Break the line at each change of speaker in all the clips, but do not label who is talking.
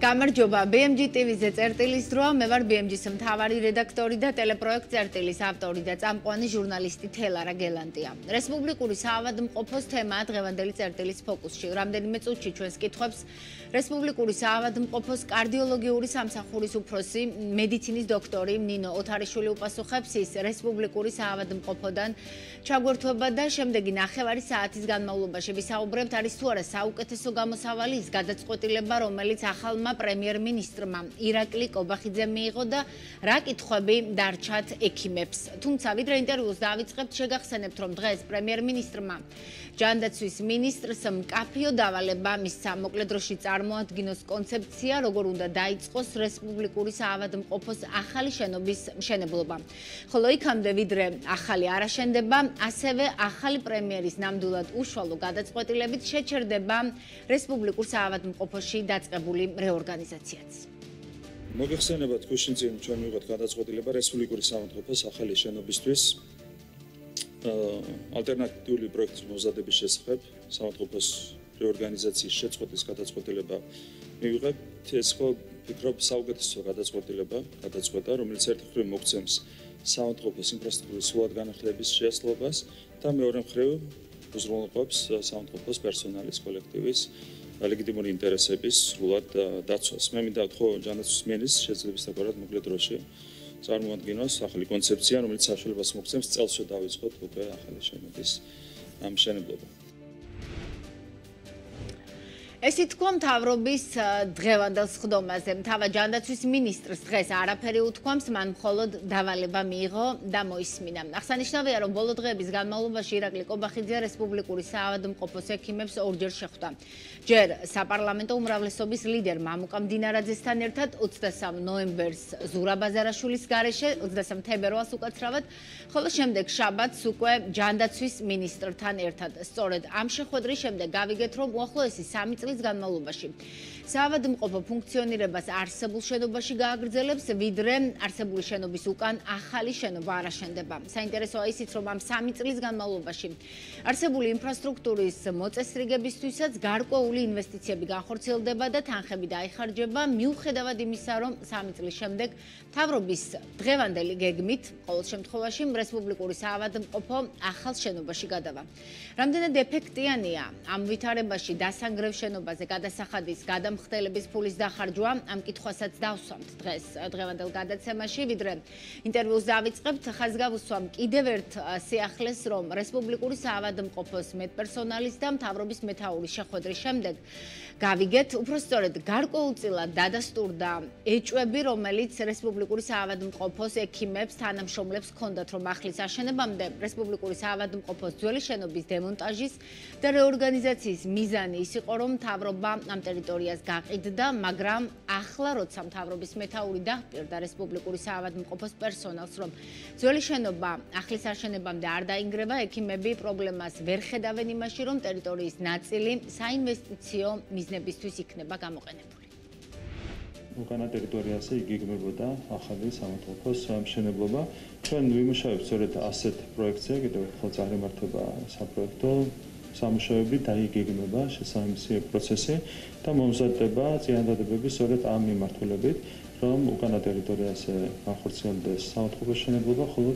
გამარჯობა BMG TV-ზე წერტილის დროა, მე ვარ BMG-ს მთავარი რედაქტორი და ტელეპროექტ წერტილის ავტორი და წამყვანი ჟურნალისტი თელარა გელანტია. რესპუბლიკური საავადმყოფოს თემაა დღევანდელი წერტილის ფოკუსში. რამდენიმე წუთში ჩვენს კითხვებს რესპუბლიკური საავადმყოფოს კარდიოლოგიური სამსახურის უფროსი, მედიცინის დოქტორი ნინო ოთარიშვილი უპასუხებს ის რესპუბლიკური საავადმყოფოდან ჩაგვერთვება და შემდეგი ნახევარი საათის განმავლობაში ვისაუბრებთ არის თუ არა საუკეთესო გამოსავალი ის გადაწყვეტილება, რომელიც ახალმა პრემიერ-მინისტრმა ირაკლი კობახიძემ მიიღო და რა კითხვები დარჩათ ექიმებს. თუმცა ვიდრე ინტერვიუს დავიწყებთ, შეგახსენებთ, რომ დღეს პრემიერ-მინისტრმა ჯანდაცვის მინისტრს მკაფიო დავალება მისცა მოკლე დროში წარმოადგინოს კონცეფცია, როგორ უნდა დაიწყოს რესპუბლიკური საავადმყოფოს ახალი შენობის მშენებლობა. ხოლო იქამდე ვიდრე ახალი არ აშენდება, ასევე ახალი პრემიერის ნამდვილად უშუალო გადაწყვეტილებით შეჩერდება რესპუბლიკურ საავადმყოფოში დაწყებული რეორგანიზაციაც.
მოგეხსენებათ, გუშინ წინ ჩვენ მივიღეთ გადაწყვეტილება რესპუბლიკური საავადმყოფოს ახალი შენობისთვის ალტერნატიული პროექტის მომზადების შესახებ საავადმყოფოს რეორგანიზაციის შეწყვეტის გადაწყვეტილება მივიღებთ. ეს ხო ვფიქრობ საუკეთესო გადაწყვეტა, რომელიც ერთ მხრივ მოგცემს საავადმყოფოს ინფრასტრუქტურის სრულად განახლების შესაძლებლობას და მეორე მხრივ უზრუნველყოფს საავადმყოფოს პერსონალის კოლექტივის ლეგიტიმური ინტერესების სრულად დაცვას. მე მინდა ვთქო ჯანდაცვის მინისტრს შეძლებს დაკავად მოკლე დროში წარმოადგინოს ახალი კონცეფცია, რომელიც საშუალებას მოგცემს წელსვე დავიწყოთ უკვე ახალი შენობის მშენებლობა.
Ესი თქვა მთავრობის დღევანდელ სხდომაზე. მთავარ ჯანდაცვის მინისტრს დღეს არაფერი უთქვამს, მან მხოლოდ დავალება მიიღო და მოისმინა. აღსანიშნავია, რომ ბოლო დღეების განმავლობაში ირაკლი კობახიძე რესპუბლიკური საავადმყოფოს ექიმებს ორჯერ შეხვდა. ჯერ საპარლამენტო უმრავლესობის ლიდერ მამუკა მდინარაძესთან ერთად 23 ნოემბერს ზურაბ ბაზარაშვილის გარეშე, 23 თებერვალს უკაცრავად, ხოლო შემდეგ შაბათს უკვე ჯანდაცვის მინისტრთან ერთად. სწორედ ამ შეხვედრის შემდეგ გავიგეთ, რომ უახლოესი 3 წლის განმავლობაში საავადმყოფო ფუნქციონირებას არსებულ შენობაში გააგრძელებს, ვიდრე არსებული შენობის უკან ახალი შენობა არ აშენდება. საინტერესოა ისიც, რომ ამ 3 წლის განმავლობაში არსებული ინფრასტრუქტურის მოწესრიგებისთვისაც გარკვეული ინვესტიციები განხორციელდება და თანხები დაიხარჯება, მიუხედავად იმისა, რომ 3 წლის შემდეგ მთავრობის დღევანდელი გეგმით, ყოველ შემთხვევაში რესპუბლიკური საავადმყოფო ახალ შენობაში გადავა. რამდენად ეფექტიანია ამ ვითარებაში დასანგრევ შენობაზე გადასახადის გადამხდელების ფულის დახარჯვა, ამ კითხვასაც დავსვამთ დღეს დღევანდელ გადაცემაში, ვიდრე ინტერვიუს დავიწყებთ, ხაზს გავუსვამ კიდევ ერთ სიახლეს, რომ რესპუბლიკური საავადმყოფოს მედპერსონალის და მთავრობის მეთაურის შეხვედრის შემდეგ გავიგეთ, უпростоრედ გარკვეულწილად დადასტურდა ეჭვები, რომელიც რესპუბლიკური საავადმყოფოს ექიმებს თანამშრომლებს ჰქონდათ, რომ ახლის აშენებამდე რესპუბლიკური საავადმყოფოს ძველი შენობის დემონტაჟის და რეორგანიზაციის მიზანი ის იყო, რომ მთავრობა ამ ტერიტორიას გაყიდდა, მაგრამ ახლა როცა მთავრობის მეთაური დაჰპირდა რესპუბლიკური საავადმყოფოს პერსონალს, რომ ძველი შენობა ახლის აშენებამდე არ დაინგრევა, ექიმები პრობლემას ვერ ხედავენ იმაში, რომ ტერიტორიის ნაწილი საინვესტიციო მიზნებისთვის იქნება გამოყენებული.
უკანა ტერიტორიაზე იგეგმებოდა ახალი საავადმყოფოს მშენებლობა. ჩვენ ვიმუშავებთ სწორედ ასეთ პროექტზე, კიდევ ერთხელ წარიმართება საპროექტო სამუშაოები დაიგეგმება შესაბამისი პროცესი და მომზადდება წინადადებები სწორედ ამ მიმართულებით, რომ უკანა ტერიტორიაზე განხორციელდეს საავადმყოფოს მშენებლობა, ხოლო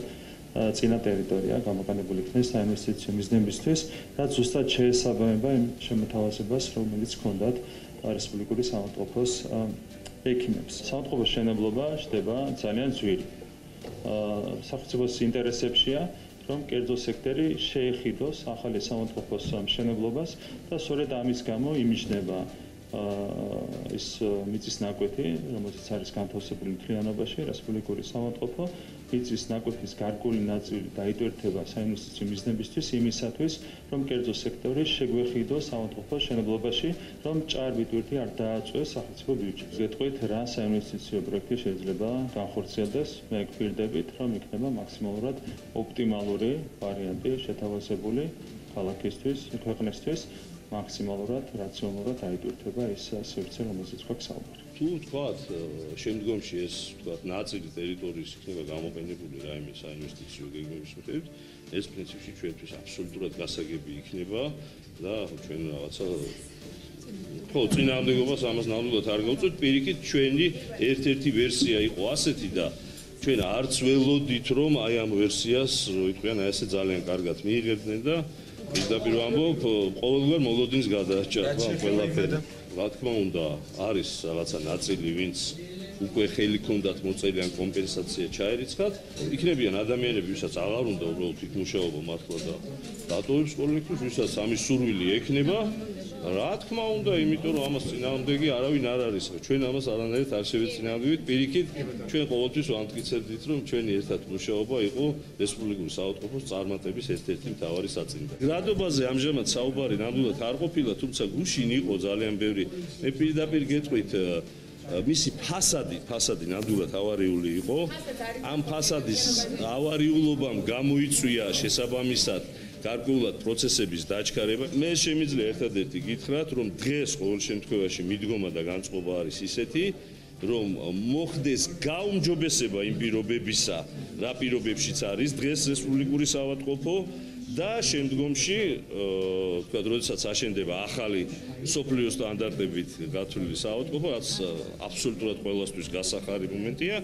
წინა ტერიტორია გამოყენებული იქნეს საინვესტიციო მიზნებისთვის, რაც ზუსტად შეესაბამება იმ შემოთავაზებას, რომელიც ჰქონდათ რესპუბლიკური საავადმყოფოს ექიმებს. საავადმყოფოს მშენებლობა ხდება ძალიან ძვირი. სახელმწიფოს ინტერესებშია, რომ კერძო სექტორი შეეხიდოს ახალი საავადმყოფოს მშენებლობას და სწორედ ამის გამო იმიჯნება ის მიწის ნაკვეთი, რომელზეც არის განთავსებული მთლიანობაში რესპუბლიკური საავადმყოფო, მიწის ნაკვეთის გარკვეული ნაწილი დაიტვირთება საინვესტიციო მიზნებისთვის იმისათვის, რომ კერძო სექტორი შეგვეხიდოს საავადმყოფოს მშენებლობაში, რომ ჭარბი ტვირთი არ დააწვეს სახელმწიფო ბიუჯეტს. გეტყვით, რა საინვესტიციო პროექტი შეიძლება განხორციელდეს, მე გვპირდებით, რომ იქნება მაქსიმალურად ოპტიმალური ვარიანტი შეთავაზებული ქალაქისთვის, ქვეყნისთვის. მაქსიმალურად რაციონალურად აიტვირთება ის სივრცე, რომელზეც გვაქვს საუბარი.
თუ თქვათ, შემდგომში ეს თქვათ ნაწილი ტერიტორიის იქნება გამოყენებული რაიმე საინვესტიციო გეგმების მიხედვით, ეს პრინციპში ჩვენთვის აბსოლუტურად გასაგები იქნება და ჩვენ რაღაცა ხო, წინააღმდეგობას ამას ნამდვილად არ გავწევთ. პირიქით ჩვენი ერთ-ერთი ვერსია იყო ასეთი და ჩვენ არც ველოდით რომ აი ამ ვერსიას ვიტყვიან აი ესე ძალიან კარგად მიიღებდნენ და პირდაპირ ვამბობ, ყოველგვარ მოლოდინს გადააჭარბა ყველაფერი. რა თქმა უნდა, არის რაღაცა ნაწილი, ვინც უკვე ხელი ქონდათ მოწელი ან კომპენსაცია ჩაერიცხათ, იქნებიან ადამიანები, ვისაც აღარ უნდა უბრალოდ იქ მუშაობა მართლა და დატოვებს კოლექტივს, ვისაც ამის სურვილი ექნება, რა თქმა უნდა, იმიტომ რომ ამას წინააღმდეგი არავინ არ არის. ჩვენ ამას არანაირად არ შევეწინააღმდეგეთ, პირიქით, ჩვენ ყოველთვის ვამტკიცებდით, რომ ჩვენი ერთად მუშაობა იყო რესპუბლიკური საავადმყოფოს წარმატების ერთ-ერთი მთავარი საწინდარი. გრადობაზე ამჟამად საუბარი ნამდვილად არ ყოფილა, თუმცა გუშინ იყო ძალიან ბევრი. მე პირდაპირ გეტყვით მისი ფასადი ნამდვილად ავარიული იყო. ამ ფასადის ავარიულობამ გამოიწვია შესაბამისად გარკვეულად პროცესების დაჩქარება. მე შემიძლია ერთადერთი გითხრათ, რომ დღეს ყოველ შემთხვევაში მიდგომა და განწყობა არის ისეთი, რომ მოხდეს გაუმჯობესება იმ პირობებისა, რა პირობებშიც არის დღეს რესპუბლიკური საავადმყოფო და შემდგომში, თქვათ, როდესაც აშენდება ახალი სოფლიო სტანდარტებით გათვლილი საავადმყოფო, რაც აბსოლუტურად ყველასთვის გასახარი მომენტია,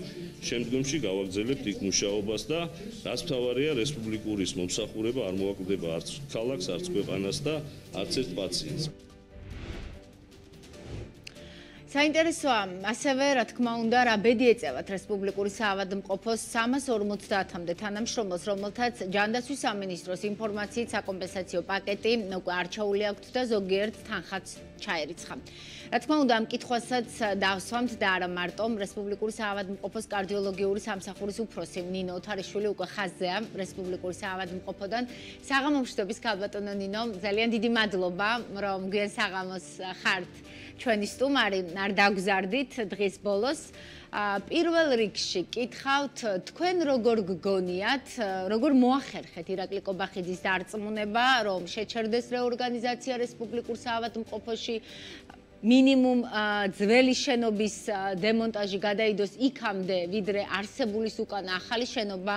შემდგომში გავაგრძელებთ იქ მუშაობას და რაც მთავარია, რესპუბლიკურის მომსახურება არ მოაკლდება არც ქალაქს, არც ქვეყანას და არც ერთ პაციენტს.
საინტერესოა, ასევე რა თქმა უნდა, რა ბედი ეწევათ რესპუბლიკური საავადმყოფოს 350-მდე თანამშრომელს, რომელთაც ჯანდაცვის სამინისტროს ინფორმაციით საკომპენსაციო პაკეტი უკვე არჩეული აქვთ და ზოგიერთ თანხაც ჩაერიცხა. რა თქმა უნდა, ამ კითხვასაც დავსვამთ და არა მარტო რესპუბლიკური საავადმყოფოს კარდიოლოგიური სამსახურის უფროსი ნინო ოთარიშვილი უკვე ხაზზეა რესპუბლიკური საავადმყოფოდან. საღამომშვიდობის ქალბატონო ნინო, ძალიან დიდი მადლობა, რომ გვიან საღამოს ხართ ჩვენი სტუმარი, არ დაგზარდით დღის ბოლოს. პირველ რიგში კითხავთ, თქვენ როგორ გგონიათ, როგორ მოახერხეთ ირაკლი კობახიძის დარწმუნება, რომ შეჩერდეს რეორგანიზაცია რესპუბლიკურ საავადმყოფოში, მინიმუმ ძველი შენობის დემონტაჟი გადაიდოს იქამდე, ვიდრე არსებულის უკან ახალი შენობა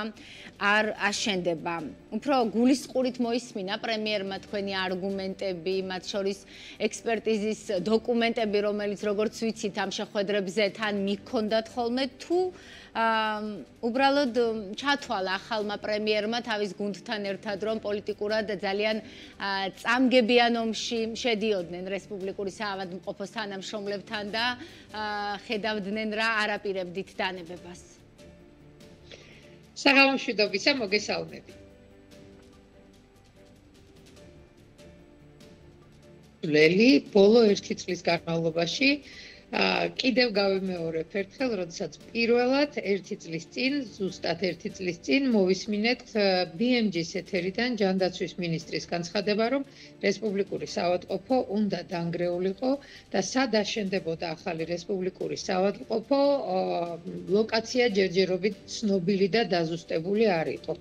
არ აშენდება. უფრო გულისყურით მოისმინა პრემიერმა თქვენი არგუმენტები, მათ შორის ექსპერტიზის დოკუმენტები, რომელიც როგორც ვიცით ამ შეხვედრებზე თან მიქონდათ ხოლმე, თუ უბრალოდ ჩათვალა ახალმა პრემიერმა თავის გუნდთან ერთად, რომ პოლიტიკურად ძალიან წამგებიან ომში შედიოდნენ რესპუბლიკური საავადმყოფოს თანამშრომლებთან და ხედავდნენ რა არაპირებდით დანებებას.
საღამომშვიდობისა, მოგესალმებით. ბოლო 1 წლის განმავლობაში კიდევ გავიმეორებ ერთხელ, როდესაც პირველად 1 წლის წინ, ზუსტად 1 წლის წინ მოვისმინეთ BMG-ის ეთერიდან ჯანდაცვის მინისტრის განცხადება, რომ რესპუბლიკური საავადმყოფო უნდა დანგრეულიყო და სად აშენდებოდა ახალი რესპუბლიკური საავადმყოფო, ლოკაცია ჯერჯერობით ცნობილი და დაზუსტებული არ იყო.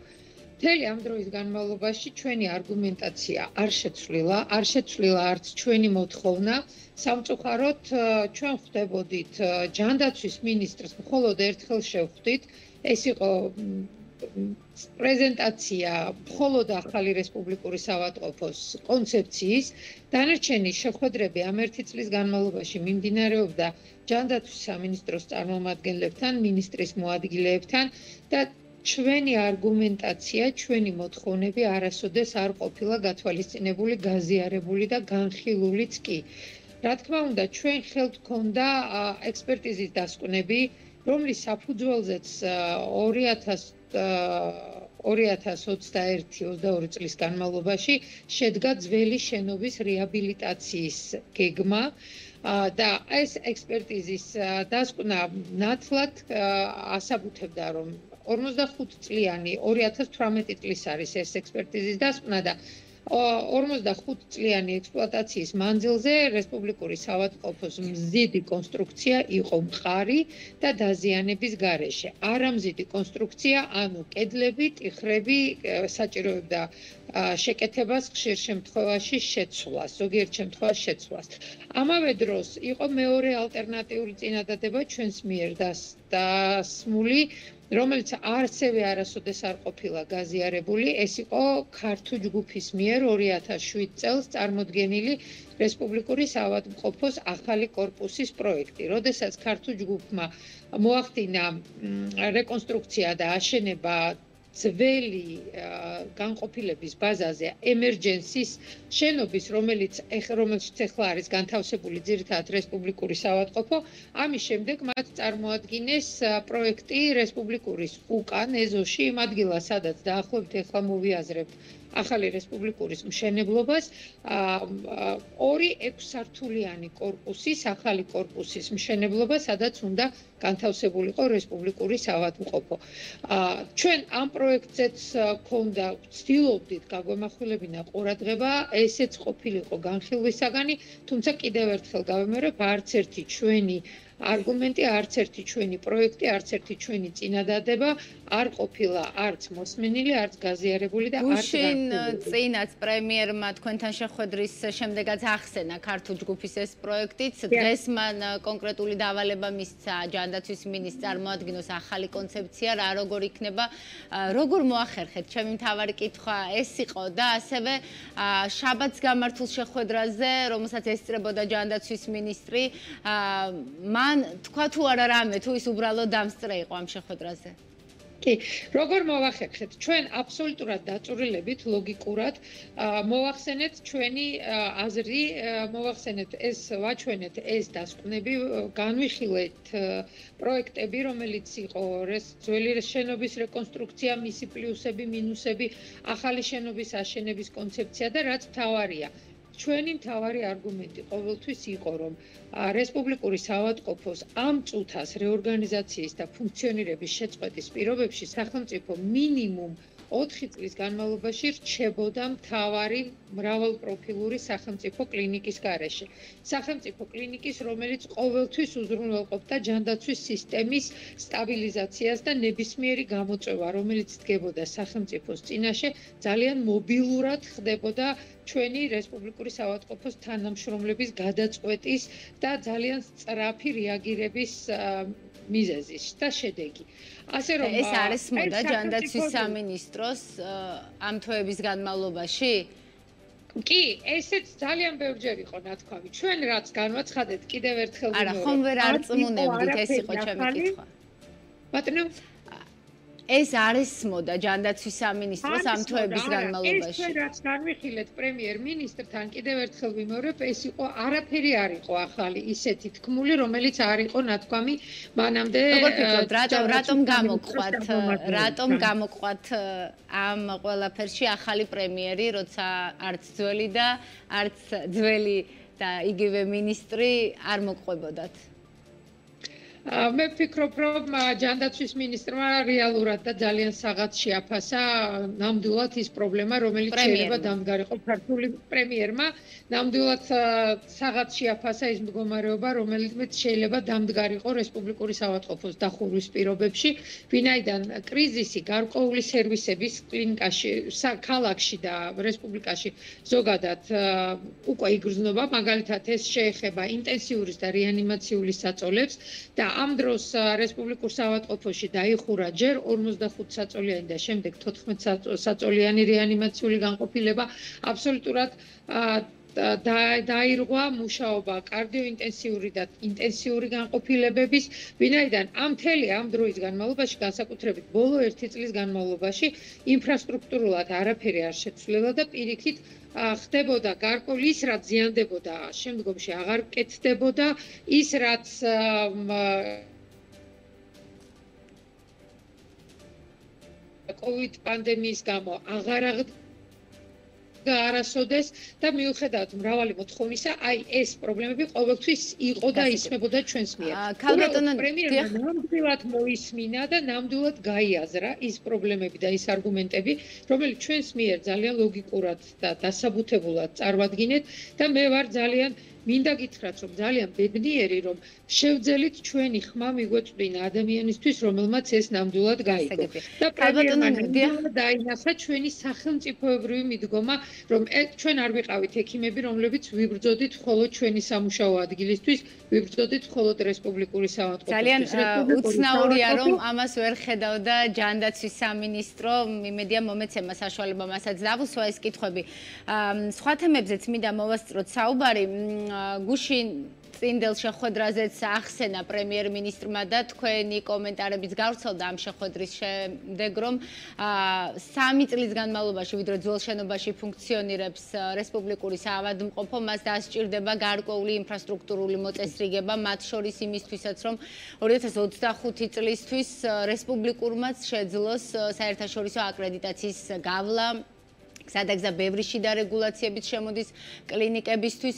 მთელი ამ დროის განმავლობაში ჩვენი არგუმენტაცია არ შეცვლილა არც ჩვენი მოთხოვნა. სამწუხაროდ ჩვენ ხვდებოდით ჯანდაცვის მინისტრს მხოლოდ ერთხელ შევხვდით. ეს იყო პრეზენტაცია მხოლოდ ახალი რესპუბლიკური საავადმყოფოს კონცეფციის. დანარჩენი შეხვედრები ამ 1 წლის განმავლობაში მიმდინარეობდა ჯანდაცვის სამინისტროს წარმომადგენლებთან, მინისტრის მოადგილეებთან და ჩვენი არგუმენტაცია, ჩვენი მოთხოვნები არასოდეს არ ყოფილა გათვალისწინებული, გაზიარებული და განხილულიც კი. რა თქმა უნდა, ჩვენ ხელთ ჰქონდა ექსპერტიზის დასკვნები, რომლის საფუძველზეც 2021-22 წლის განმავლობაში შედგა ძველი შენობის რეაბილიტაციის გეგმა და ეს ექსპერტიზის დასკვნა ნათლად ასაბუთებდა, რომ 45 წლიანი 2018 წლის არის ეს ექსპერტიზის დასკვნა და 45 წლიანი ექსპლუატაციის მანძილზე რესპუბლიკური საავადმყოფოს მზიდი კონსტრუქცია იყო მყარი და დაზიანების გარეშე. არამზიდი კონსტრუქცია, ანუ კედლები, ტიხრები საჭიროებდა შეკეთებას, ხშირ შემთხვევაში შეცვლას, ზოგიერთ შემთხვევაში შეცვლას. ამავე დროს იყო მეორე ალტერნატიული წინადადება ჩვენს მიერ დასმული, რომელიც არცევე არასოდეს არ ყოფილა გაზიარებული, ეს იყო ქართული ჯგუფის მიერ 2007 წელს წარმოდგენილი რესპუბლიკური საავადმყოფოს ახალი კორპუსის პროექტი. როდესაც ქართული ჯგუფმა მოახდინა რეკონსტრუქცია და აშენება ძველი განყოფილების ბაზაზე emergency-ის შენობის, რომელიც ახლა არის განთავსებული ძირითადად რესპუბლიკური საავადმყოფო, ამის შემდეგ მათ წარმოადგინეს პროექტი რესპუბლიკურის უკან ეზოში, იმ ადგილას, სადაც დაახლოებით ახლა მოვიაზრებთ ახალი რესპუბლიკურის მშენებლობას, 2 6-სართულიანი კორპუსის, ახალი კორპუსის მშენებლობა, სადაც უნდა განთავსებულიყო რესპუბლიკური საავადმყოფო. ჩვენ ამ პროექტზეც ქონდა ვცდილობდით გაგვემახვილებინა ყურადღება, ესეც ყოფილიყო განხილვის საგანი, თუმცა კიდევ ერთხელ გავიმეორებ, არც ერთი ჩვენი არგუმენტი, არც ერთი ჩვენი პროექტი, არც ერთი ჩვენი წინადადება არ ყოფილა არც მოსმენილი, არც გაზიარებული და არც
გუშინ წინაც პრემიერმა თქვენთან შეხვედრის შემდეგაც ახსენა ქართული ჯგუფის ეს პროექტიც. დღეს მან კონკრეტული დავალება მისცა ჯანდაცვის მინისტრს წარმოადგინოს ახალი კონცეფცია, რა როგორ იქნება, როგორ მოახერხეთ? ჩემი მთავარი კითხვა ეს იყო და ასევე შაბათს გამართულ შეხვედრაზე, რომელსაც ესწრებოდა ჯანდაცვის მინისტრი, მან თქვა თუ არა რამე, თუ ის უბრალოდ დამსწრე იყო ამ შეხვედრაზე?
კი, როგორ მოვახერხეთ? ჩვენ აბსოლუტურად დაწურილებით, ლოგიკურად მოვახსენეთ ჩვენი აზრი, მოვახსენეთ ვაჩვენეთ ეს დასკვნები, განვიხილეთ პროექტები, რომელიც იყო ძველი შენობის რეკონსტრუქცია, მისი პლუსები, მინუსები, ახალი შენობის აშენების კონცეფცია და რაც მთავარია. ჩვენი მთავარი არგუმენტი ყოველთვის იყო, რომ რესპუბლიკური საავადმყოფოს ამ წუთას რეორგანიზაციის და ფუნქციონირების შეწყვეტის პირობებში სახელმწიფო მინიმუმ 4 წლის განმავლობაში რჩებოდა მთავარი მრავალპროფილური სახელმწიფო კლინიკის გარეშე. სახელმწიფო კლინიკის, რომელიც ყოველთვის უზრუნველყოფდა ჯანდაცვის სისტემის სტაბილიზაციას და ნებისმიერი გამოწვევა, რომელიც დგებოდა სახელმწიფოს წინაშე, ძალიან მობილურად ხდებოდა ჩვენი რესპუბლიკური საავადმყოფოს თანამშრომლების გადაწყვეტის და ძალიან სწრაფი რეაგირების მიზეზის და შედეგი. ასე რომ
ეს არის მოდა ჯანდაცვის სამინისტროს ამ თვეების განმავლობაში?
კი, ესეც ძალიან ბევრჯერ იყო ნათქვამი. ჩვენ რაც განვაცხადეთ, კიდევ ერთხელ ვიმეორებ.
არა, ხომ ვერ არწმუნებდით, ეს იყო ჩემი კითხვა.
ბატონო,
ეს არის მოდა ჯანდაცვის სამინისტროს ამ თვეების განმავლობაში.
ეს რაც განვიხილეთ პრემიერ-მინისტრთან, კიდევ ერთხელ ვიმეორებ, ეს იყო არაფერი არ იყო ახალი ისეთი თქმული, რომელიც არ იყო ნათქვამი მანამდე.
რატომ გამოყვათ ამ ყველაფერში ახალი პრემიერი, როცა არც ძველი და არც ძველი და იგივე მინისტრი არ მოგყვებოდათ?
მე ვფიქრობ, რომ ჯანდაცვის მინისტრმა რეალურად და ძალიან საღაც შეაფასა ნამდვილად ის პრობლემა, რომელიც შეიძლება დამდგარიყო ქართული პრემიერმა, ნამდვილად საღაც შეაფასა ის მდგომარეობა, რომელიც შეიძლება დამდგარიყო რესპუბლიკური საავადმყოფოს დახურვის პირობებში, ვინაიდან კრიზისი გარკვეული სერვისების კლინიკაში, ქალაქში და რესპუბლიკაში ზოგადად უკვე იგრძნობა, მაგალითად ეს შეეხება ინტენსიურის და რეანიმაციული საწოლებს და ამ დროს რესპუბლიკურ საავადმყოფოში დაიხურა ჯერ 45 საწოლიანი და შემდეგ 14 საწოლიანი რეანიმაციული განყოფილება. აბსოლუტურად დაირღვა მუშაობა კარდიოინტენსიური და ინტენსიური განყოფილებების, ვინაიდან ამ დროის განმავლობაში, განსაკუთრებით ბოლო 1 წლის განმავლობაში, ინფრასტრუქტურულად არაფერი არ შეცვლილა და პირიქით ხდებოდა გარკვეული ის, რაც ზიანდებოდა, შემდგომში აღარ კეთდებოდა, ის რაც COVID პანდემიის გამო აღარ არასოდეს და მიუხედავად მრავალი მოთხოვნისა, აი ეს პრობლემები ყოველთვის იყო და ისმებოდა ჩვენს მიერ. პრემიერმა ნამდვილად მოისმინა და ნამდვილად გაიაზრა ის პრობლემები და ის არგუმენტები, რომელიც ჩვენს მიერ ძალიან ლოგიკურად და დასაბუთებულად წარვადგინეთ და მე ვარ ძალიან მინდა გითხრათ, რომ ძალიან ბედნიერი, რომ შევძელით ჩვენი ხმა მიგვეწვდინა ადამიანისთვის, რომელმაც ეს ნამდვილად გაიგო. და პრემიერმა დაინახა ჩვენი სახელმწიფოებრივი მიდგომა, რომ ჩვენ არ ვიყავით ექიმები, რომლებიც ვიბრძოდით მხოლოდ ჩვენი სამუშაო ადგილისთვის, ვიბრძოდით მხოლოდ რესპუბლიკური საავადმყოფოს.
ძალიან უცნაურია, რომ ამას ვერ ხედავდა ჯანდაცვის სამინისტრო. იმედია მომეცემა საშუალება მასაც დავუსვა ეს კითხვები. სხვა თემებზეც მინდა მოვასწროთ საუბარი. გუშინ წინდელ შეხვედრაზეც ახსენა პრემიერ-მინისტრმა და თქვენი კომენტარებიც გავრცელდა ამ შეხვედრის შემდეგ, რომ 3 წლის განმავლობაში, ვიდრე ძველ შენობაში ფუნქციონირებს რესპუბლიკური საავადმყოფო, მას დასჭირდება გარკვეული ინფრასტრუქტურული მოწესრიგება, მათ შორის იმისთვისაც, რომ 2025 წლისთვის რესპუბლიკურმაც შეძლოს საერთაშორისო აკრედიტაციის გავლა. სადაგზა ბევრი შიდა რეგულაციებით შემოდის კლინიკებისთვის.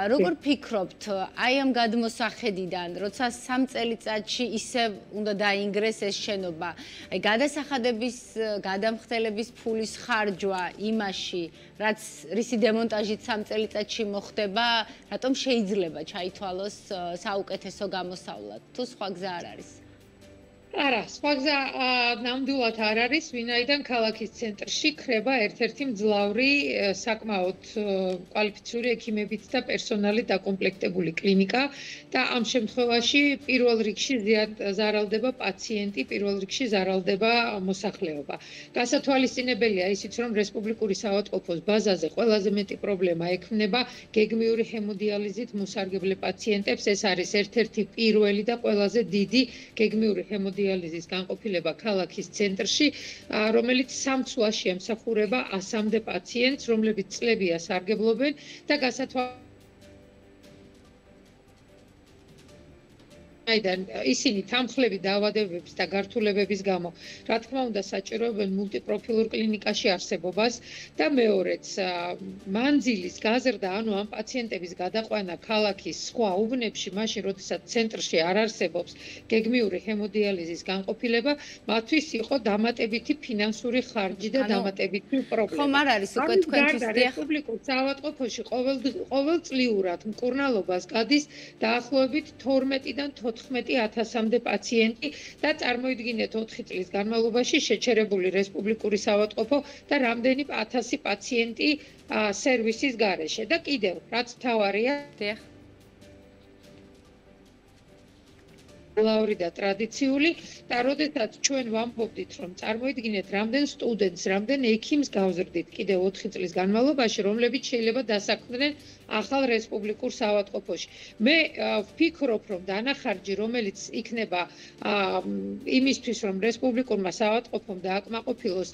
როგორ ფიქრობთ, აი ამ გადმოსახედიდან, როცა 3 წელიწადში ისევ უნდა დაინგრეს ეს შენობა, აი გადასახადების, გადამხდელების ფულის ხარჯვა იმაში, რაც რისი დემონტაჟით 3 წელიწადში მოხდება, რატომ შეიძლება ჩაითვალოს საუკეთესო გამოსავლად? თუ სხვა გზა არ არის?
არა, სხვა გზა ნამდვილად არ არის, ვინაიდან ქალაქის ცენტრში ხრება ერთ-ერთი მძლავრი, საკმაოდ კვალიფიციური ექიმებით და პერსონალით დაკომპლექტებული კლინიკა და ამ შემთხვევაში პირველ რიგში ზარალდება პაციენტი, პირველ რიგში ზარალდება მოსახლეობა. გასათვალისწინებელია ისიც, რომ რესპუბლიკური საავადმყოფოს ბაზაზე ყველაზე მეტი პრობლემა ექმნება გეგმიური ჰემოდიალიზით მოსარგებლე პაციენტებს. ეს არის ერთ-ერთი პირველი და ყველაზე დიდი გეგმიური ჰემოდიალიზის განყოფილება ქალაქის ცენტრში, რომელიც 3 წლში ემსახურება 100-მდე პაციენტს, რომლებიც წლებია სარგებლობენ და ისინი თანხლები დაავადებების და გართულებების გამო, რა თქმა უნდა, საჭიროებენ მულტიპროფილურ კლინიკაში არსებობას და მეორეც, მანძილის გაზრდა, ანუ ამ პაციენტების გადაყვანა ქალაქის სხვა უბნებში, მაშინ, როდესაც ცენტრში არ არსებობს გეგმიური ჰემოდიალიზის განყოფილება, მათთვის იყო დამატებითი ფინანსური ხარჯი და დამატებითი პრობლემა.
ხომ არ არის უკვე თქვენთვის
რესპუბლიკურ საავადმყოფოში ყოველწლიურად მკურნალობას გადის დაახლოებით 12-დან 14,000-მდე პაციენტი და წარმოიდგინეთ 4 წლის განმავლობაში შეჩერებული რესპუბლიკური საავადმყოფო და რამდენი 1000 პაციენტი სერვისის გარეშე და კიდევ რაც მთავარია ლაური და ტრადიციული და როდესაც ჩვენ ვამბობდით, რომ წარმოიდგინეთ რამდენ სტუდენტს, რამდენ ექიმს გავზრდით კიდევ 4 წლის განმავლობაში, რომლებიც შეიძლება დასაქმდნენ ახალ რესპუბლიკურ საავადმყოფოში. მე ვფიქრობ, რომ დანახარჯი, რომელიც იქნება იმისთვის, რომ რესპუბლიკურმა საავადმყოფომ დააკმაყოფილოს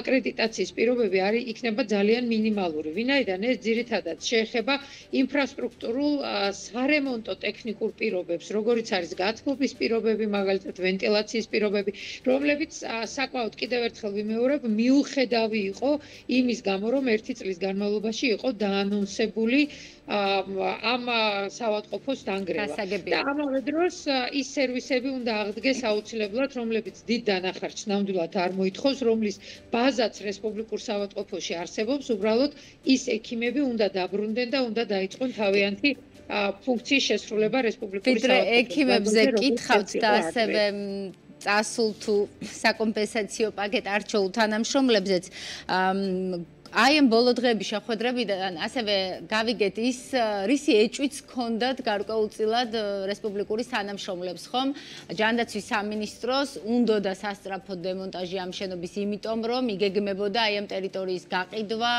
აკრედიტაციის პირობები არის იქნება ძალიან მინიმალური. ვინაიდან ეს ძირითადად შეეხება ინფრასტრუქტურულ სარემონტო ტექნიკურ პირობებს, როგორიც არის გათბობის პირობები, მაგალითად ვენტილაციის პირობები, რომლებიც საკმაოდ კიდევ ერთხელ ვიმეორებ, მიუხედავი იყო იმის გამო, რომ 1 წლის განმავლობაში იყო დაანონსებული ამ საავადმყოფოს დანგრევა. და ამავე დროს ის სერვისები უნდა აღდგეს აუცილებლად, რომლებიც დიდ დანახარჯს ნამდვილად არ მოითხოვს, რომლის ბაზაც რესპუბლიკურ საავადმყოფოში არსებობს, უბრალოდ ის ექიმები უნდა დაბრუნდნენ და უნდა დაიწყონ თავიანთი ფუნქციის შესრულება რესპუბლიკური საავადმყოფოში.
ვიდრე ექიმებზე კითხავთ და ასევე წასულ თუ საკომპენსაციო პაკეტ არჩეულ თანამშრომლებზეც აი ამ ბოლო დღეების შეხვედრებიდან ასევე გავიგეთ ის, რისი ეჭვიც ჰქონდათ გარკვეულწილად რესპუბლიკური თანამშრომლებს, ხომ? ჯანდაცვის სამინისტროს უნდოდა სასწრაფო დემონტაჟი ამ შენობის, იმიტომ რომ იგეგმებოდა აი ამ ტერიტორიის გაყიდვა,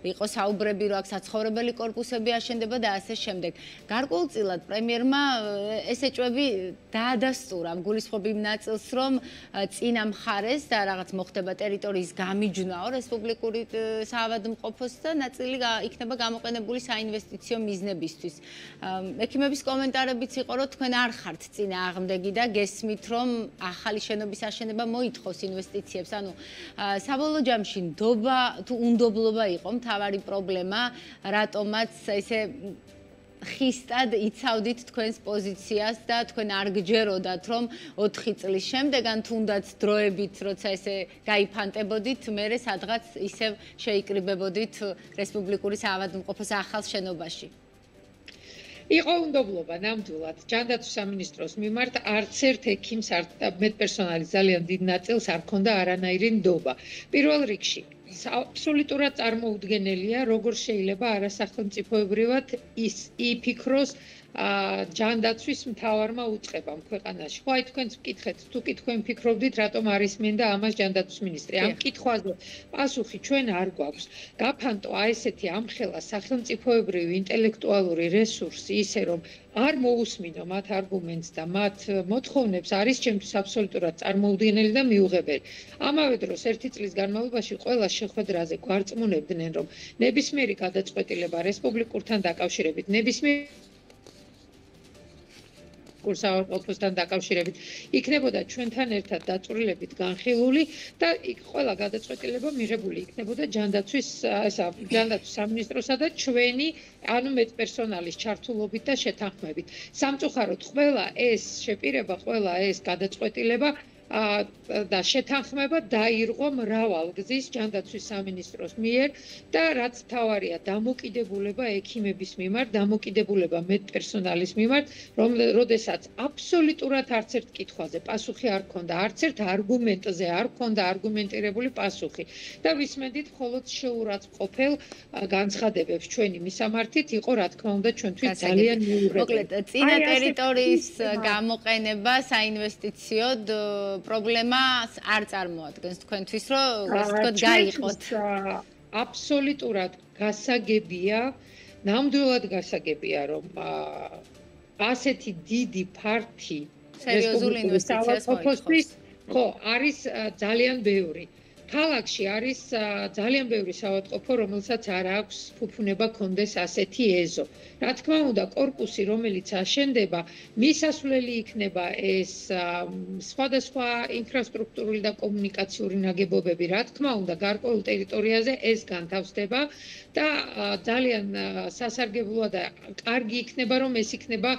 იყო საუბრები, რომ აქ საცხოვრებელი კორპუსები აშენდება და ასე შემდეგ. გარკვეულწილად პრემიერმა ეს ეჭვები დაადასტურა, გულისხმობ იმ ნაწილს, რომ წინა მხარეს და რაღაც მოხდება ტერიტორიის გამიჯვნაო რესპუბლიკური საავადმყოფოს და ნაწილი იქნება გამოყენებული საინვესტიციო მიზნებისთვის. ექიმების კომენტარებიც იყო, რომ თქვენ არ ხართ წინააღმდეგი და გესმით, რომ ახალი შენობის აშენება მოითხოვს ინვესტიციებს. ანუ საბოლოო ჯამში ნდობა თუ უნდობლობა იყო მთავარი პრობლემა, რატომაც ესე ხისტად იცავდით თქვენს პოზიციას და თქვენ არ გჯეროდათ, რომ 4 წლის შემდეგ ან თუნდაც დროებით, როცა ესე გაიფანტებოდით, მერე სადღაც ისევ შეიკრიბებოდით რესპუბლიკური საავადმყოფოს ახალ შენობაში.
იყო უნდობლობა ნამდვილად ჯანდაცვის სამინისტროს მიმართ არც ერთ ექიმს მედპერსონალის ძალიან დიდ ნაწილს არ ქონდა არანაირი ნდობა. პირველ რიგში აბსოლუტურად წარმოუდგენელია, როგორ შეიძლება არასახელმწიფოებრივად ის იფიქროს ჯანდაცვის მთავარმა უწყებამ ქვეყანაში. ხო, აი თქვენც ვკითხეთ, თუ თქვენ ფიქრობდით, რატომ არის მინდა ამას ჯანდაცვის მინისტრი. ამ კითხვაზე პასუხი ჩვენ არ გვაქვს. გაფანტო აი ესეთი ამხელა სახელმწიფოებრივი ინტელექტუალური რესურსი ისე რომ არ მოусმინო მათ არგუმენტს და მათ მოთხოვნებს არის ჩემთვის აბსოლუტურად წარმოუდგენელი და მიუღებელი. ამავე დროს ერთი წლის განმავლობაში ყველა შეხვედრაზე გვარწმუნებდნენ, რომ ნებისმიერი გადაწყვეტილება რესპუბლიკურთან დაკავშირებით, ნებისმიერი კურსავარყოფასთან დაკავშირებით იქნებოდა ჩვენთან ერთად დაწვრილებით განხილული და იქ ყველა გადაწყვეტილება მიღებული იქნებოდა ჯანდაცვის სამინისტროსა და ჩვენი ანუ მედპერსონალის ჩართულობით და შეთანხმებით. სამწუხაროდ ყველა ეს შეპირება, ყველა ეს გადაწყვეტილება და შეთანხმება დაირღვა მრავალგზის ჯანდაცვის სამინისტროს მიერ და რაც მთავარია დამოკიდებულება ექიმების მიმართ, დამოკიდებულება მედპერსონალის მიმართ, როდესაც აბსოლუტურად არც ერთ კითხვაზე პასუხი არ ქონდა, არც ერთ არგუმენტზე არ ქონდა არგუმენტირებული პასუხი და ვისმენდით მხოლოდ შეურაცხყოფელ განცხადებებს ჩვენი მისამართით იყო რა თქმა უნდა ჩვენთვის ძალიან მიუღებელი.
მოკლედ, წინა ტერიტორიის გამოყენება საინვესტიციოდ პრობლემას არ წარმოადგენს თქვენთვის, რომ ასე ვთქვათ, გაიყოთ.
აბსოლუტურად გასაგებია, ნამდვილად გასაგებია, რომ ასეთი დიდი ფართი
სერიოზული ინვესტიციას მოითხოვს.
ხო, არის ძალიან ბევრი. ქალაქში არის ძალიან ბევრი საავადმყოფო, რომელსაც არ აქვს ფუფუნება კონდეს ასეთი ეზო. რა თქმა უნდა, კორპუსი, რომელიც აშენდება, მისასვლელი იქნება ეს სხვადასხვა ინფრასტრუქტურული და კომუნიკაციური ნაგებობები. რა თქმა უნდა, გარკვეულ ტერიტორიაზე ეს განთავსდება და ძალიან სასარგებლოა და კარგი იქნება, რომ ეს იქნება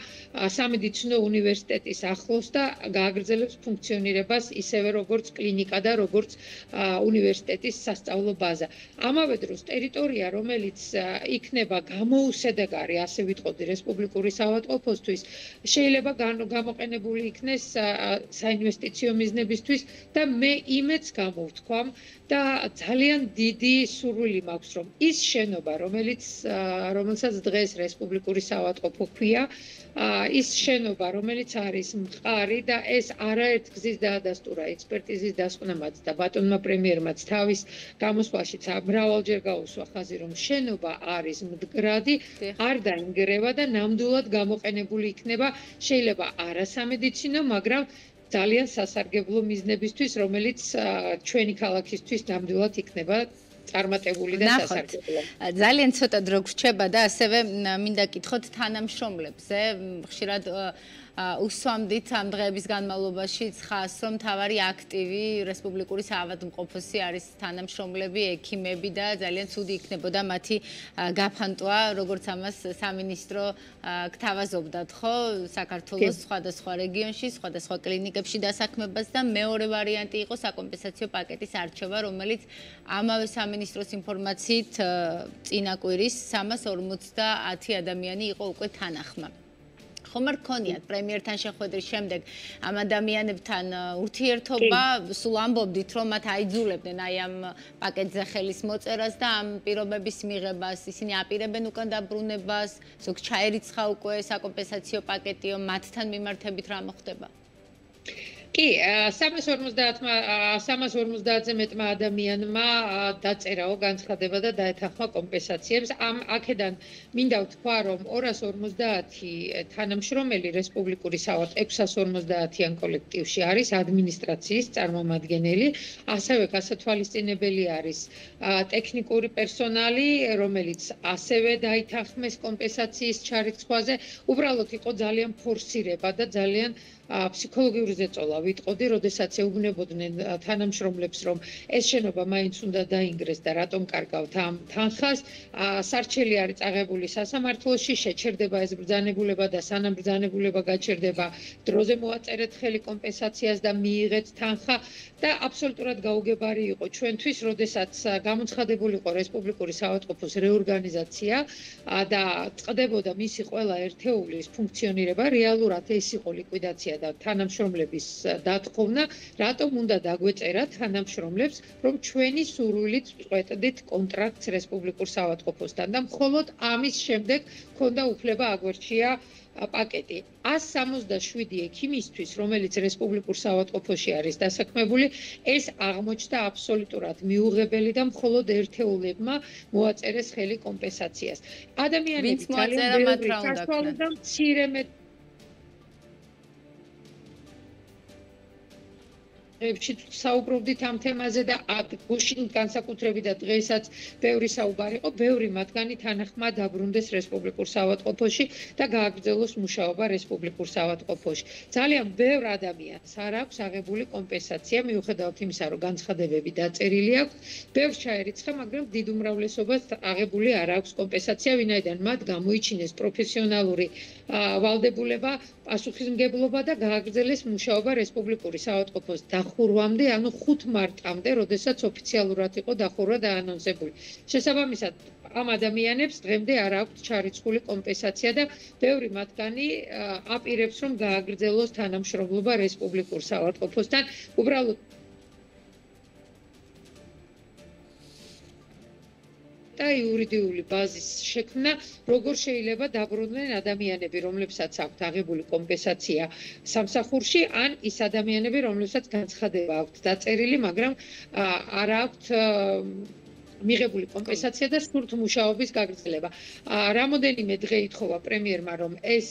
სამედიცინო უნივერსიტეტის ახლოს და გააგრძელებს ფუნქციონირებას ისევე როგორც კლინიკა და როგორც უნივერსიტეტის სასწავლო ბაზა. ამავე დროს ტერიტორია, რომელიც იქნება გამოუსადეგარი, ასე ვიტყოდი, რესპუბლიკური საავადმყოფოსთვის, შეიძლება გამოყენებული იქნეს საინვესტიციო მიზნებისთვის და მე იმედს გამოვთქვამ და ძალიან დიდი სურვილი მაქვს, რომ ის შენობა, რომელსაც დღეს რესპუბლიკური საავადმყოფო ქვია, ის შენობა, რომელიც არის მყარი და ეს არაერთ გზის დაადასტურა ექსპერტიზის დასკვნამაც და ბატონმა პრემიერმაც თავის გამოსვლაშიც მრავალჯერ გაუსვა ხაზი, რომ შენობა არის მდგრადი, არ დაინგრევა და ნამდვილად გამოყენებული იქნება, შეიძლება არასამედიცინო, მაგრამ ძალიან სასარგებლო მიზნებისთვის, რომელიც ჩვენი ქალაქისთვის ნამდვილად იქნება წარმატებული და სასარგებლო.
ძალიან ცოტა დრო გრჩება და ასევე მინდა კითხოთ თანამშრომლებზე, ხშირად უსვამდით ამ დღეების განმავლობაში ცხას, რომ თავარი აქტივი რესპუბლიკური საავადმყოფოსი არის თანამშრომლები, ექიმები და ძალიან ცუდი იქნებოდა მათი გაფანტვა, როგორც ამას სამინისტრო გთავაზობდათ, ხო, საქართველოს სხვადასხვა რეგიონში, სხვადასხვა კლინიკებში დასაქმებას და მეორე ვარიანტი იყო საკომპენსაციო პაკეტის არჩევა, რომელიც ამავე სამინისტროს ინფორმაციით წინა კვირის 350 ადამიანი იყო უკვე თანახმა. ხომ არ გქონიათ პრემიერთან შეხვედრის შემდეგ ამ ადამიანებთან ურთიერთობა, სულ ამბობდით, რომ მათ აიძულებდნენ აი ამ პაკეტზე ხელის მოწერას და ამ პირობების მიღებას, ისინი აპირებენ უკან დაბრუნებას, ზოგ ჩაერიცხა უკვე საკომპენსაციო პაკეტიო, მათთან მიმართებით რა მოხდება?
კი, 350-ზე მეტმა ადამიანმა დაწერაო განცხადება და დაეთანხმა კომპენსაციებს. აქედან მინდა ვთქვა, რომ 250 თანამშრომელი რესპუბლიკური 650-იან კოლექტივში არის ადმინისტრაციის წარმომადგენელი, ასევე გასათვალისწინებელი არის ტექნიკური პერსონალი, რომელიც ასევე დაითანხმეს კომპენსაციის ჩარიცხვაზე. უბრალოდ იყო ძალიან ფორსირება და ძალიან ფსიქოლოგიური ზეწოლა ვიტყოდი, როდესაც ეუბნებოდნენ თანამშრომლებს, რომ ეს შენობა მაინც უნდა დაინგრეს და რატომ კარგავთ ამ თანხას, სარჩელი არის წაღებული სასამართლოში, შეჩერდება ეს ბრძანებულება და სანამ ბრძანებულება გაჩერდება, დროზე მოაწერეთ ხელი კომპენსაციას და მიიღეთ თანხა და აბსოლუტურად გაუგებარი იყო ჩვენთვის, როდესაც გამოცხადებული იყო რესპუბლიკური საავადმყოფოს რეორგანიზაცია და წყდებოდა მისი ყველა ერთეულის ფუნქციონირება, რეალურად ეს იყო ლიკვიდაცია და თანამშრომლების დათხოვნა, რატომ უნდა დაგვეწერათ თანამშრომლებს, რომ ჩვენი სურვილით წვეთდით კონტრაქტს რესპუბლიკურ საავადმყოფოსთან და მხოლოდ ამის შემდეგ ქონდა უფლება აგვერჩია პაკეტი 167 ექიმისთვის, რომელიც რესპუბლიკურ საავადმყოფოში არის დასაქმებული, ეს აღმოჩნდა აბსოლუტურად მიუღებელი და მხოლოდ ერთეულებმა მოაწერეს ხელი კომპენსაციას. ადამიანები ძალიან ბევრი საშუალო და მცირე საუბრობდით ამ თემაზე და გუშინ განსაკუთრებით და დღესაც ბევრი საუბარი იყო, ბევრი მათგანი თანახმა დაბრუნდეს რესპუბლიკურ საავადმყოფოში და გააგრძელოს მუშაობა რესპუბლიკურ საავადმყოფოში. ძალიან ბევრ ადამიანს არ აქვს აღებული კომპენსაცია, მიუხედავად იმისა, რომ განცხადებები დაწერილი აქვს, ბევრს ჩაერიცხა, მაგრამ დიდ უმრავლესობას აღებული არ აქვს კომპენსაცია, ვინაიდან მათ გამოიჩინეს პროფესიონალური ვალდებულება, პასუხისმგებლობა და გააგრძელეს მუშაობა რესპუბლიკური საავადმყოფოს დახურვამდე, ანუ 5 მარტამდე, როდესაც ოფიციალურად იყო დახურვა დაანონსებული. შესაბამისად, ამ ადამიანებს დღემდე არ აქვთ ჩარიცხული კომპენსაცია და ბევრი მათგანი აპირებს, რომ გააგრძელოს თანამშრომლობა რესპუბლიკურ საავადმყოფოსთან. უბრალოდ და იურიდიული ბაზის შექმნა, როგორ შეიძლება დაბრუნდნენ ადამიანები, რომლებსაც აქვთ აღებული კომპენსაცია სამსახურში, ან ის ადამიანები, რომლებსაც განცხადება აქვთ დაწერილი, მაგრამ არ აქვთ მიღებული კომპენსაცია და სურთ მუშაობის გაგრძელება. რამოდენიმე დღე ითხოვა პრემიერმა, რომ ეს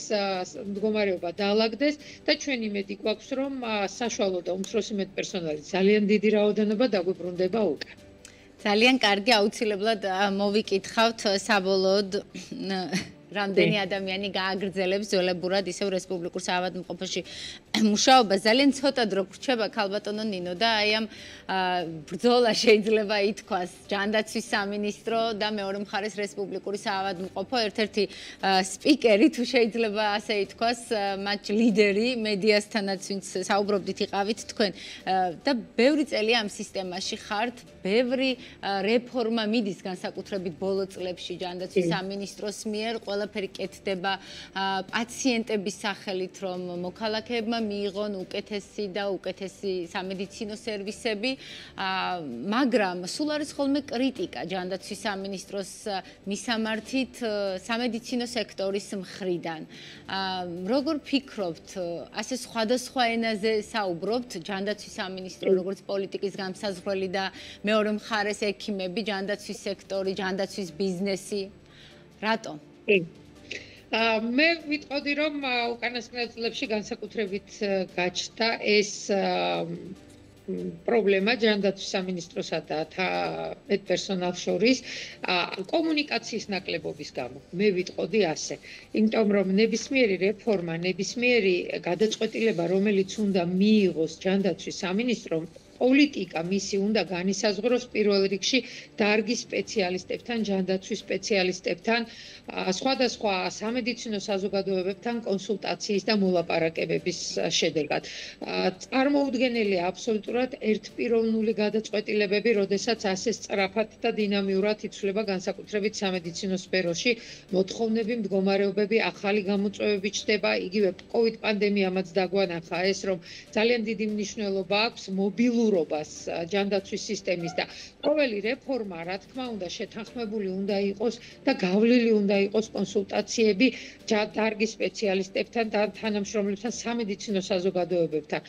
მდგომარეობა დაალაგდეს და ჩვენ იმედი გვაქვს, რომ საშუალო და უმცროსი მედპერსონალის ძალიან დიდი რაოდენობა დაგვიბრუნდება უკან.
ძალიან კარგი, აუცილებლად მოვიკითხავთ საბოლოოდ რამდენი ადამიანი გააგრძელებს ძველებურად ისევ რესპუბლიკურ საავადმყოფოში მუშაობას. ძალიან ცოტა დრო გრჩება ქალბატონო ნინო და აი ამ ბრძოლა შეიძლება ითქვას ჯანდაცვის სამინისტრო და მეორე მხარეს რესპუბლიკური საავადმყოფო, ერთ-ერთი სპიკერი თუ შეიძლება ასე ითქვას, მათ ლიდერი მედიასთანაც ვინც საუბრობდით იყავით თქვენ და ბევრი წელი ამ სისტემაში ხართ, ბევრი რეფორმა მიდის განსაკუთრებით ბოლო წლებში ჯანდაცვის სამინისტროს მიერ, ყველაფერი კეთდება პაციენტების სახელით, რომ მოქალაქეებმა მიიღონ უკეთესი და უკეთესი სამედიცინო სერვისები, მაგრამ სულ არის ხოლმე კრიტიკა ჯანდაცვის სამინისტროს მისამართით სამედიცინო სექტორის მხრიდან. როგორ ფიქრობთ, ასე სხვადასხვა ენაზე საუბრობთ ჯანდაცვის სამინისტრო, როგორც პოლიტიკის განმსაზღვრელი და მეორე მხარეს ექიმები, ჯანდაცვის სექტორი, ჯანდაცვის ბიზნესი. რატომ?
მე ვიტყოდი, რომ უკანასკნელ წლებში განსაკუთრებით გაჩნდა ეს პრობლემა ჯანდაცვის სამინისტროსა და მედპერსონალს შორის კომუნიკაციის ნაკლებობის გამო. მე ვიტყოდი ასე. იმიტომ რომ ნებისმიერი რეფორმა, ნებისმიერი გადაწყვეტილება, რომელიც უნდა მიიღოს ჯანდაცვის სამინისტრომ, პოლიტიკა მისი უნდა განისაზღვროს პირველ რიგში დარგის სპეციალისტებთან, ჯანდაცვის სპეციალისტებთან, სხვადასხვა სამედიცინო საზოგადოებებთან კონსულტაციის და მოლაპარაკებების შედეგად. წარმოუდგენელია აბსოლუტურად ერთპიროვნული გადაწყვეტილებები, როდესაც ასე სწრაფად და დინამიურად იცვლება განსაკუთრებით სამედიცინო სფეროში მოთხოვნები, მდგომარეობები, ახალი გამოწვევები ჩნდება, იგივე COVID პანდემიამაც დაგვანახა ეს, რომ ძალიან დიდი მნიშვნელობა აქვს მობილურობას ჯანდაცვის სისტემის და ყოველი რეფორმა, რა თქმა უნდა, შეთანხმებული უნდა იყოს და გავლილი უნდა იყოს კონსულტაციები დარგის სპეციალისტებთან და თანამშრომლებთან, სამედიცინო საზოგადოებებთან.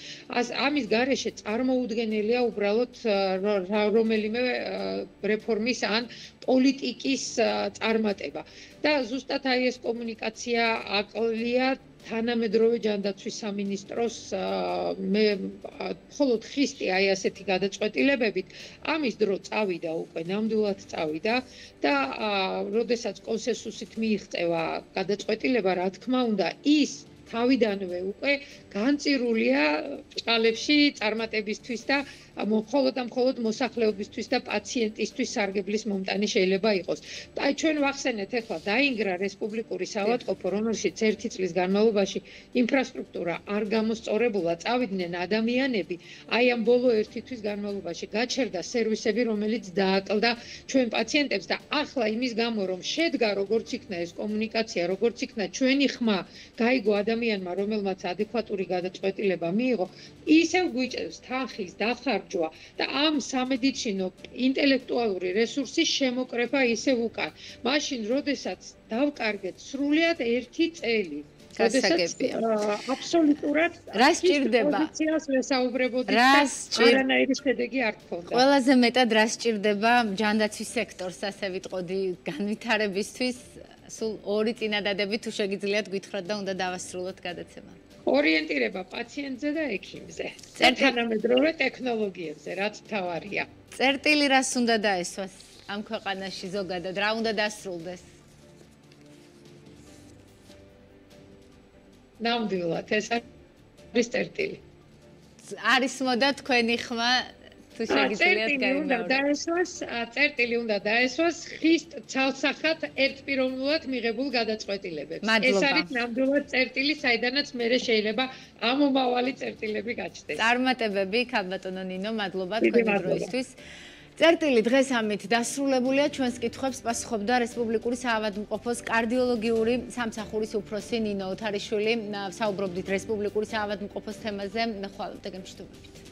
ამის გარეშე წარმოუდგენელია უბრალოდ რომელიმე რეფორმის ან პოლიტიკის წარმატება. და ზუსტად აი ეს კომუნიკაცია აკლია თანამედროვე ჯანდაცვის სამინისტროს მე მხოლოდ ხისტი აი ასეთი გადაწყვეტილებებით ამის დრო წავიდა უკვე ნამდვილად წავიდა და როდესაც კონსენსუსით მიიღწევა გადაწყვეტილება, რა თქმა უნდა, ის თავიდანვე უკვე განწირულია ბრჭყალებში წარმატებისთვის და მხოლოდ მოსახლეობისთვის და პაციენტისთვის სარგებლის მომტანი შეიძლება იყოს. აი ჩვენ ვახსენეთ ახლა დაინგრა რესპუბლიკური საავადმყოფო, რომელშიც 1 წლის განმავლობაში ინფრასტრუქტურა არ გამოსწორებულა, წავიდნენ ადამიანები, აი ამ ბოლო 1 თვის განმავლობაში გაჩერდა სერვისები, რომელიც დააკლდა ჩვენ პაციენტებს და ახლა იმის გამო რომ შედგა როგორც იქნა ეს კომუნიკაცია, როგორც იქნა ჩვენი ხმა გაიგო ადამიანმა, რომელმაც ადეკვატური გადაწყვეტილება მიიღო, ისევ გვიჭევს თანხის დახარჯვა და ამ სამედიცინო ინტელექტუალური რესურსის შემოკრება ისევ უკან. მაშინ, როდესაც დავკარგეთ სრულად 1 წელი, აბსოლუტურად
რა სჭირდება?
არანაირი შედეგი არ გქონდა.
ყველაზე მეტად რა სჭირდება ჯანდაცვის სექტორს, ასე ვიტყოდი, განვითარებისთვის? სულ 2 წინადადები თუ შეგიძლიათ გითხრათ და უნდა დავასრულოთ გადაცემა.
ორიენტირება პაციენტზე და ექიმზე. თანამედროვე ტექნოლოგიებზე, რაც მთავარია.
წერტილი რას უნდა დაესვას ამ ქვეყანაში ზოგადად? რა უნდა დასრულდეს?
ნამდვილად ეს არის წერტილი.
არის მოდა თქვენი ხმა თუ შეგიძლიათ
გაიმეოროთ. წერტილი უნდა დაესვას ხის ცალსახად ერთპიროვნულად მიღებულ გადაწყვეტილებებს. ეს არის ნამდვილად წერტილი, საიდანაც მერე შეიძლება ამომავალი წერტილები გაჩნდეს.
წარმატებები, ქალბატონო ნინო, მადლობა თქვენი დროისთვის. წერტილი დღეს ამით დასრულებულია. ჩვენს კითხვებს პასუხობდა რესპუბლიკური საავადმყოფოს კარდიოლოგიური სამსახურის უფროსი ნინო ოთარიშვილი. საუბრობდით რესპუბლიკური საავადმყოფოს თემაზე. ხვალ დგემშტობებით.